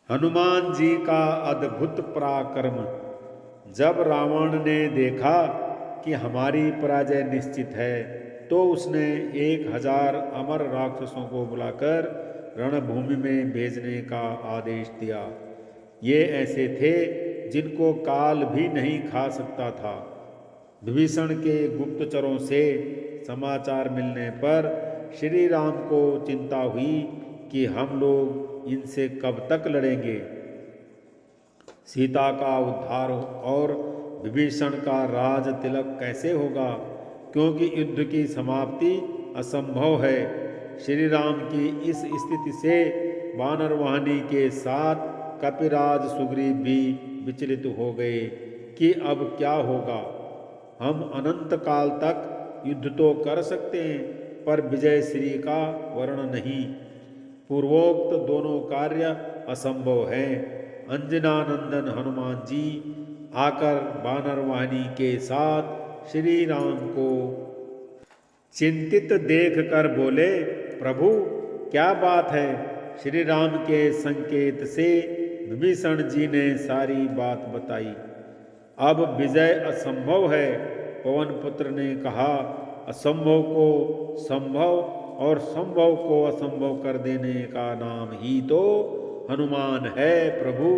हनुमान जी का अद्भुत पराक्रम। जब रावण ने देखा कि हमारी पराजय निश्चित है, तो उसने 1000 अमर राक्षसों को बुलाकर रणभूमि में भेजने का आदेश दिया। ये ऐसे थे जिनको काल भी नहीं खा सकता था। विभीषण के गुप्तचरों से समाचार मिलने पर श्री राम को चिंता हुई कि हम लोग इनसे कब तक लड़ेंगे। सीता का उद्धार और विभीषण का राज तिलक कैसे होगा, क्योंकि युद्ध की समाप्ति असंभव है। श्री राम की इस स्थिति से वानर वाहिनी के साथ कपिराज सुग्रीव भी विचलित हो गए कि अब क्या होगा। हम अनंत काल तक युद्ध तो कर सकते हैं, पर विजय श्री का वर्ण नहीं। पूर्वोक्त दोनों कार्य असंभव हैं। अंजना नंदन हनुमान जी आकर वानर वाहिनी के साथ श्री राम को चिंतित देख कर बोले, प्रभु क्या बात है। श्री राम के संकेत से विभीषण जी ने सारी बात बताई। अब विजय असंभव है। पवन पुत्र ने कहा, असंभव को संभव और संभव को असंभव कर देने का नाम ही तो हनुमान है। प्रभु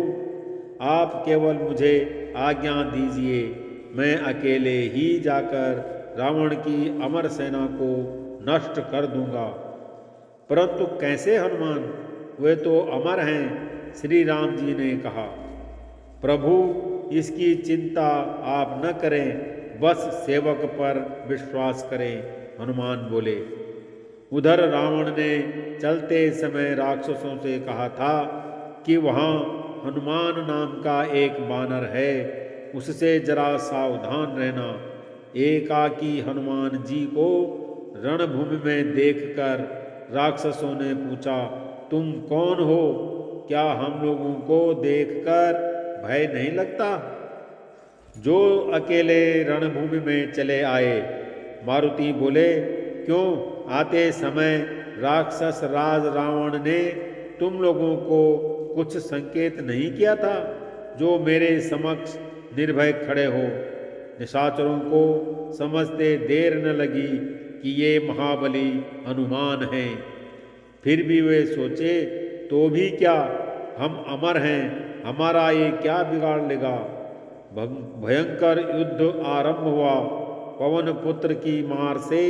आप केवल मुझे आज्ञा दीजिए, मैं अकेले ही जाकर रावण की अमर सेना को नष्ट कर दूंगा। परंतु कैसे हनुमान, वे तो अमर हैं। श्री राम जी ने कहा, प्रभु इसकी चिंता आप न करें, बस सेवक पर विश्वास करें। हनुमान बोले। उधर रावण ने चलते समय राक्षसों से कहा था कि वहाँ हनुमान नाम का एक वानर है, उससे जरा सावधान रहना। एकाकी हनुमान जी को रणभूमि में देखकर राक्षसों ने पूछा, तुम कौन हो? क्या हम लोगों को देखकर भय नहीं लगता, जो अकेले रणभूमि में चले आए? मारुति बोले, क्यों आते समय राक्षस राज रावण ने तुम लोगों को कुछ संकेत नहीं किया था, जो मेरे समक्ष निर्भय खड़े हो? निशाचरों को समझते देर न लगी कि ये महाबली हनुमान हैं। फिर भी वे सोचे, तो भी क्या, हम अमर हैं, हमारा ये क्या बिगाड़ लेगा। भयंकर युद्ध आरंभ हुआ। पवन पुत्र की मार से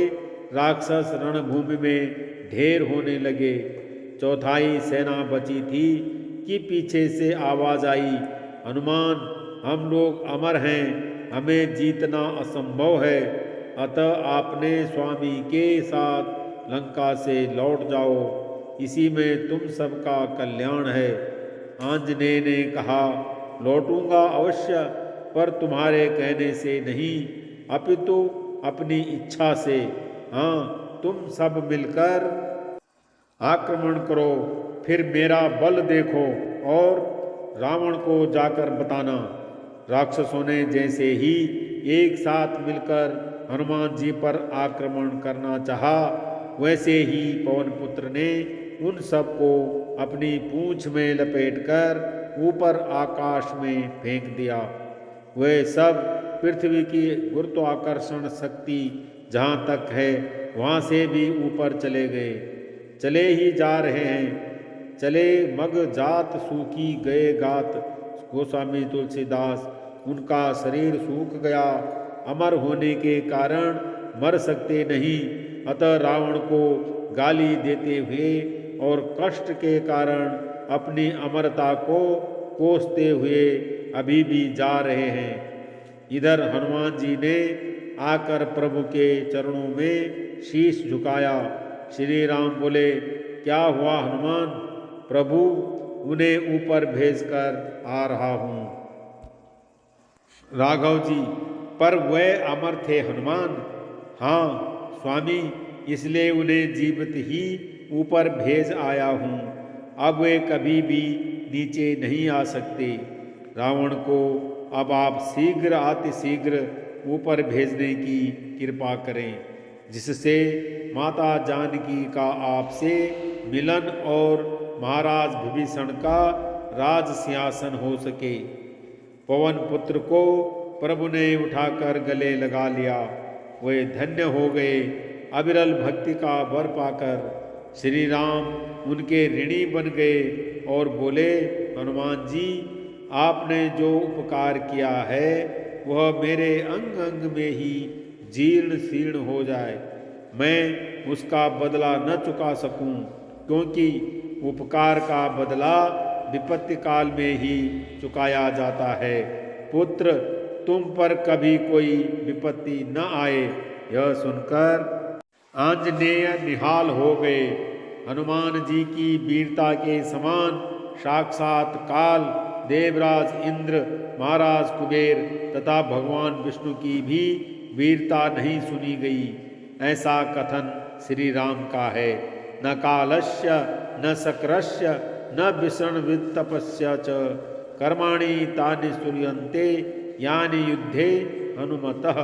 राक्षस रणभूमि में ढेर होने लगे। चौथाई सेना बची थी कि पीछे से आवाज आई, हनुमान हम लोग अमर हैं, हमें जीतना असंभव है, अतः आपने स्वामी के साथ लंका से लौट जाओ, इसी में तुम सबका कल्याण है। आंजनेय ने कहा, लौटूंगा अवश्य, पर तुम्हारे कहने से नहीं, अपितु अपनी इच्छा से। हाँ, तुम सब मिलकर आक्रमण करो, फिर मेरा बल देखो और रावण को जाकर बताना। राक्षसों ने जैसे ही एक साथ मिलकर हनुमान जी पर आक्रमण करना चाहा, वैसे ही पवन पुत्र ने उन सबको अपनी पूंछ में लपेटकर ऊपर आकाश में फेंक दिया। वे सब पृथ्वी की गुरुत्वाकर्षण शक्ति जहाँ तक है वहाँ से भी ऊपर चले गए। चले ही जा रहे हैं, चले मग जात सूखी गए गात। गोस्वामी तुलसीदास, उनका शरीर सूख गया, अमर होने के कारण मर सकते नहीं, अतः रावण को गाली देते हुए और कष्ट के कारण अपनी अमरता को कोसते हुए अभी भी जा रहे हैं। इधर हनुमान जी ने आकर प्रभु के चरणों में शीश झुकाया। श्री राम बोले, क्या हुआ हनुमान? प्रभु उन्हें ऊपर भेजकर आ रहा हूँ। राघव जी, पर वह अमर थे हनुमान। हाँ स्वामी, इसलिए उन्हें जीवित ही ऊपर भेज आया हूँ। अब वे कभी भी नीचे नहीं आ सकते। रावण को अब आप शीघ्र अतिशीघ्र ऊपर भेजने की कृपा करें, जिससे माता जानकी का आपसे मिलन और महाराज विभीषण का राज सिंहासन हो सके। पवन पुत्र को प्रभु ने उठाकर गले लगा लिया। वे धन्य हो गए। अविरल भक्ति का वर पाकर श्री राम उनके ऋणी बन गए और बोले, हनुमान जी, आपने जो उपकार किया है वह मेरे अंग अंग में ही जीर्ण शीर्ण हो जाए, मैं उसका बदला न चुका सकूं, क्योंकि उपकार का बदला विपत्ति काल में ही चुकाया जाता है। पुत्र, तुम पर कभी कोई विपत्ति न आए। यह सुनकर आंजनेय निहाल हो गए। हनुमान जी की वीरता के समान साक्षात काल, देवराज इंद्र, महाराज कुबेर तथा भगवान विष्णु की भी वीरता नहीं सुनी गई। ऐसा कथन श्री राम का है। न कालस्य न शक्रस्य न विषणवित्तपस्य च कर्माणि तानि सूर्यन्ते यानि युद्धे हनुमतः।